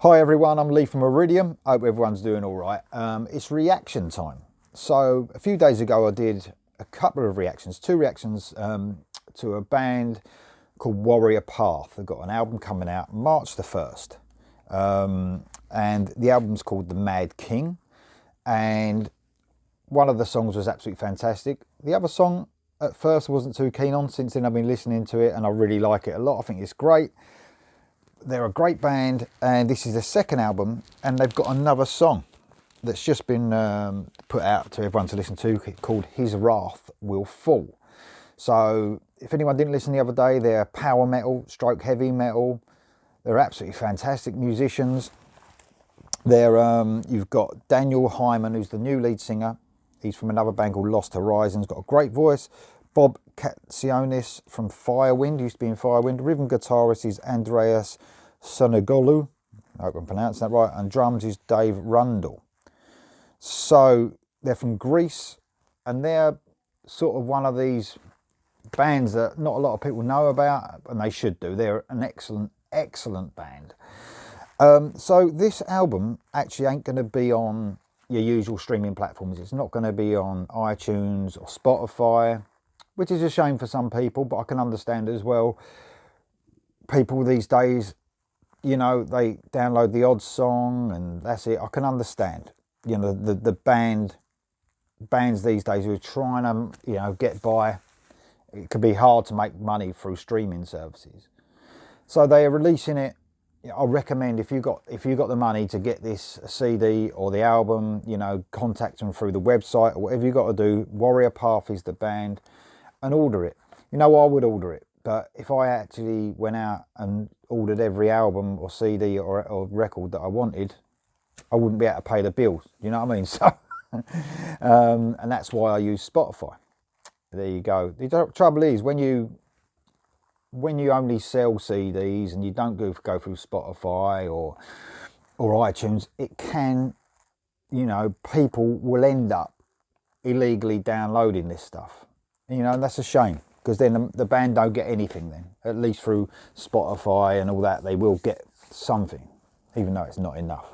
Hi everyone, I'm Lee from Iridium. Hope everyone's doing all right. It's reaction time. So a few days ago I did a couple of reactions, two reactions to a band called Warrior Path. They've got an album coming out March the 1st. And the album's called The Mad King. And one of the songs was absolutely fantastic. The other song at first I wasn't too keen on. Since then I've been listening to it and I really like it a lot. I think it's great. They're a great band, and this is their second album, and they've got another song that's just been put out to everyone to listen to called His Wrath Will Fall. So if anyone didn't listen the other day, they're power metal, stroke heavy metal. They're absolutely fantastic musicians. They're you've got Daniel Hyman, who's the new lead singer. He's from another band called Lost Horizons, got a great voice. Bob Katsionis from Firewind, used to be in Firewind. Rhythm guitarist is Andreas Sonogolu, I hope I'm pronouncing that right, and drums is Dave Rundle. So they're from Greece, and they're sort of one of these bands that not a lot of people know about, and they should do. They're an excellent band. So this album actually ain't going to be on your usual streaming platforms. It's not going to be on iTunes or Spotify, which is a shame for some people, but I can understand as well. People these days, you know, they download the odd song and that's it. I can understand, you know, the bands these days who are trying to, you know, get by. It can be hard to make money through streaming services. So they are releasing it. I recommend if you got the money to get this CD or the album, you know, contact them through the website or whatever you got to do. Warrior Path is the band. And order it. You know, I would order it, but if I actually went out and ordered every album or CD or record that I wanted, I wouldn't be able to pay the bills. You know what I mean? So, and that's why I use Spotify. There you go. The trouble is when you only sell CDs and you don't go through Spotify or iTunes, it can, you know, people will end up illegally downloading this stuff. You know, and that's a shame, because then the band don't get anything then. At least through Spotify and all that, they will get something, even though it's not enough.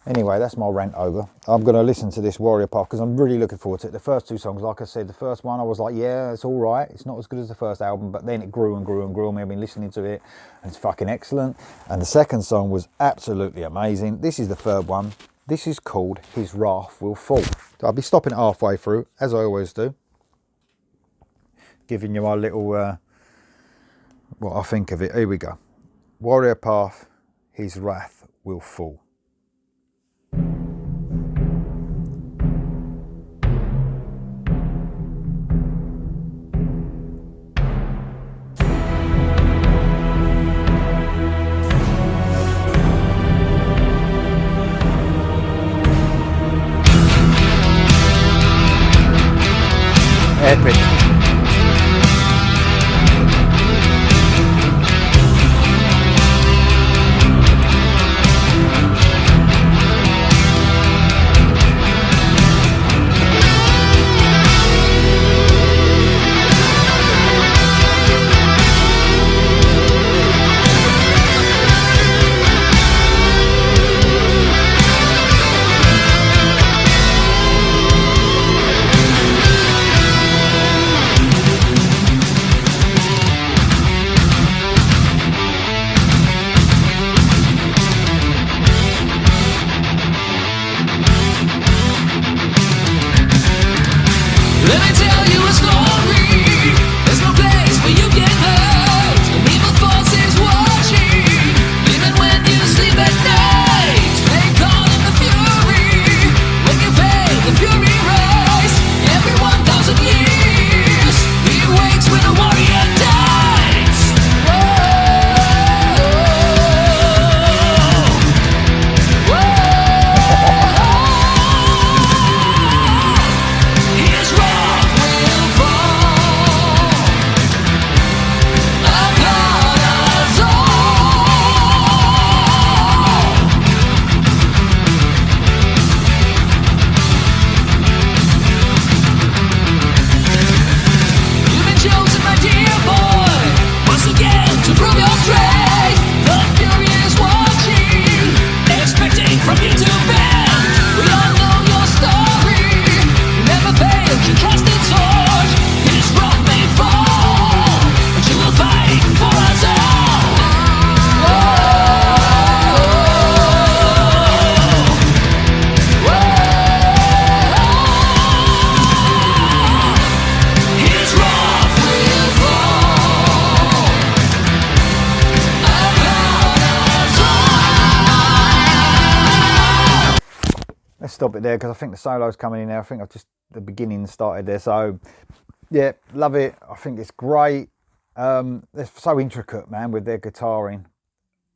Anyway, that's my rant over. I'm going to listen to this Warrior Path because I'm really looking forward to it. The first two songs, like I said, the first one I was like, yeah, it's all right. It's not as good as the first album, but then it grew and grew and grew. And I've been listening to it and it's fucking excellent. And the second song was absolutely amazing. This is the third one. This is called His Wrath Will Fall. So I'll be stopping halfway through, as I always do. Giving you my little, what I think of it. Here we go. Warrior Path, His Wrath Will Fall. Epic. stop it there because I think the solo's coming in there. I think I've just the beginning started there. So yeah, love it. I think it's great. They're so intricate, man, with their guitaring.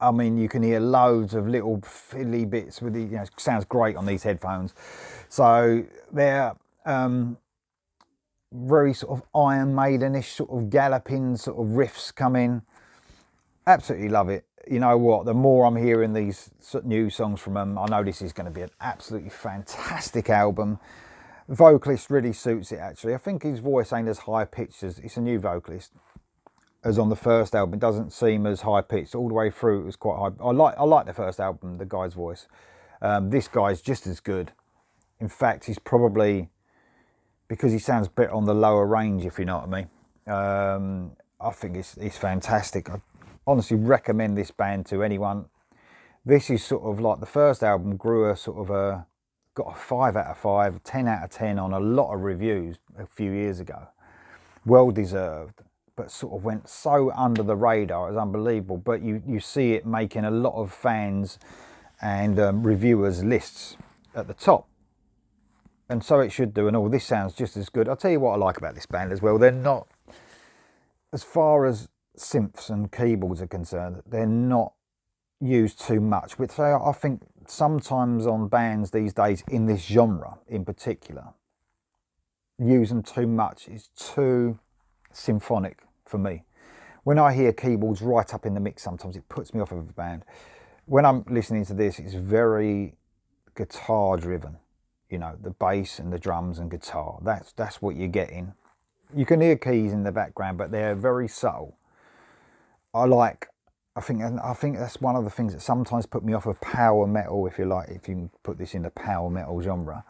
I mean, you can hear loads of little fiddly bits with the, you know, it sounds great on these headphones. So they're very sort of Iron Maidenish sort of galloping sort of riffs come in. Absolutely love it. You know what, the more I'm hearing these new songs from them, I know this is going to be an absolutely fantastic album. The vocalist really suits it, actually. I think his voice ain't as high pitched as, it's a new vocalist, as on the first album. It doesn't seem as high pitched all the way through. It was quite high. I like the first album, the guy's voice. This guy's just as good. In fact, he's probably, because he sounds a bit on the lower range, if you know what I mean. I think it's fantastic. I honestly recommend this band to anyone. This is sort of like the first album grew a sort of a, got a 5 out of 5, 10 out of 10 on a lot of reviews a few years ago. Well deserved, but sort of went so under the radar. It was unbelievable. But you see it making a lot of fans and reviewers lists at the top. And so it should do, and all this sounds just as good. I'll tell you what I like about this band as well. They're not, as far as synths and keyboards are concerned, they're not used too much. Which I think sometimes on bands these days, in this genre in particular, use them too much. It's too symphonic for me. When I hear keyboards right up in the mix, sometimes it puts me off of a band. When I'm listening to this, it's very guitar driven. You know, the bass and the drums and guitar. That's what you're getting. You can hear keys in the background, but they're very subtle. I think that's one of the things that sometimes put me off of power metal, if you like, if you can put this in the power metal genre,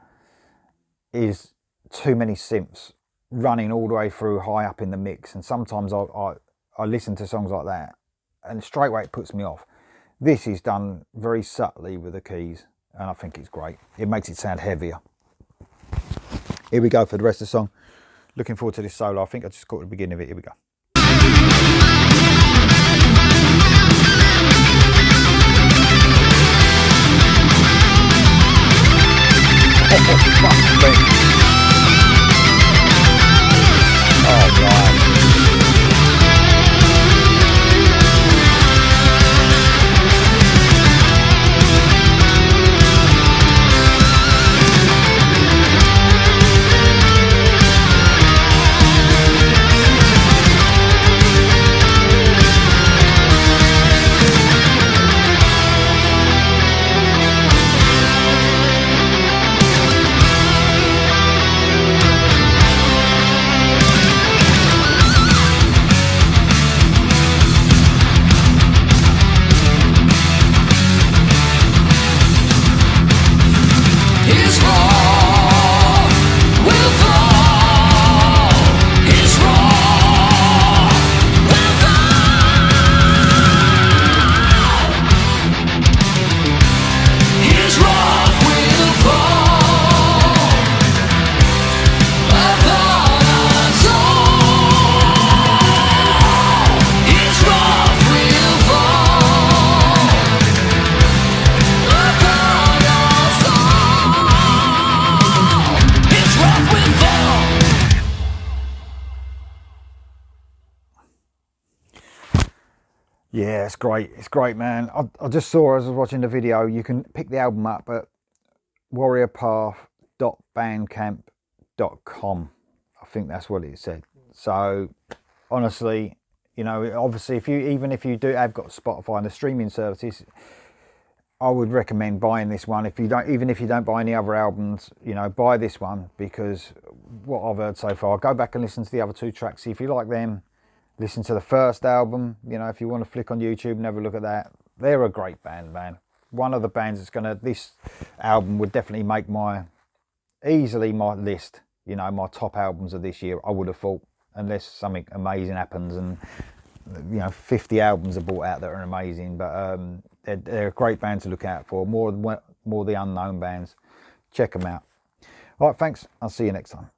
is too many synths running all the way through high up in the mix. And sometimes I listen to songs like that and straight away it puts me off. This is done very subtly with the keys, and I think it's great. It makes it sound heavier. Here we go for the rest of the song. Looking forward to this solo. I think I just caught the beginning of it. Here we go. Oh, God. Yeah, it's great. It's great, man. I just saw as I was watching the video, you can pick the album up at warriorpath.bandcamp.com. I think that's what it said. So honestly, you know, obviously even if you do have got Spotify and the streaming services, I would recommend buying this one. Even if you don't buy any other albums, you know, buy this one, because what I've heard so far, go back and listen to the other 2 tracks, see if you like them. Listen to the first album, you know, if you want to flick on YouTube and have a look at that. They're a great band, man. One of the bands that's this album would definitely make easily my list, you know, my top albums of this year, I would have thought, unless something amazing happens and, you know, 50 albums are brought out that are amazing. But they're a great band to look out for, more the unknown bands. Check them out. All right, thanks. I'll see you next time.